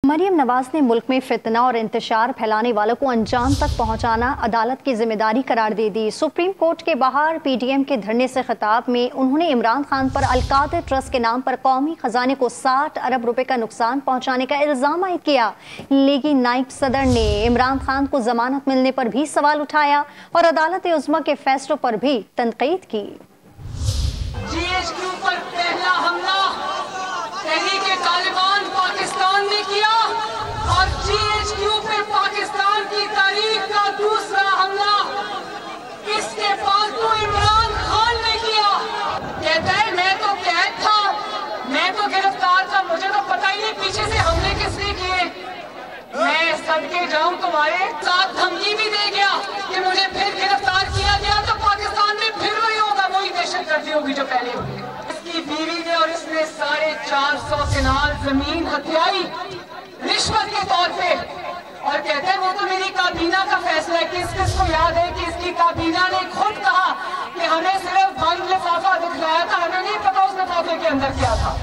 مریم نواز نے ملک میں فتنہ اور انتشار پھیلانے والوں کو انجام تک پہنچانا عدالت کی ذمہ داری قرار دے دی۔ سپریم کورٹ کے باہر پی ڈی ایم کے دھرنے سے خطاب میں انہوں نے عمران خان پر القادر ٹرسٹ کے نام پر قومی خزانے کو 60 ارب روپے کا نقصان پہنچانے کا الزام عائد کیا۔ لیگی نائب صدر نے عمران خان کو ضمانت ملنے پر بھی سوال اٹھایا اور عدالت عظمیٰ کے فیصلوں پر بھی تنقید کی۔ جی ایچ کیو پر پہلا حملہ تحریک طالبان پاکستان نے کیا اور جی ایچ کیو پہ پاکستان کی تاریخ کا دوسرا حملہ اس کے فالتو عمران خان نے کیا۔ کہتا ہے میں تو قید تھا، میں تو گرفتار تھا، مجھے تو پتہ ہی نہیں پیچھے سے حملے کس نے کیے۔ میں صدقے جاؤں تمہارے ساتھ دھمکی بھی دے گیا کہ مجھے پھر گرفتار کیا گیا تو پاکستان میں پھر وہی ہوگا، وہی دہشت گردی ہوگی جو پہلے ہوگی۔ اس کی بیوی نے اور اس نے 450 کنال زمین ہتھیائی رشوت کے طور پہ، اور کہتے ہیں وہ تو میری کابینہ کا فیصلہ ہے۔ کس کو یاد ہے کہ اس کی کابینہ نے خود کہا کہ ہمیں صرف بند لفافہ دکھلایا تھا، ہمیں نہیں پتا اس لفافے کے اندر کیا تھا۔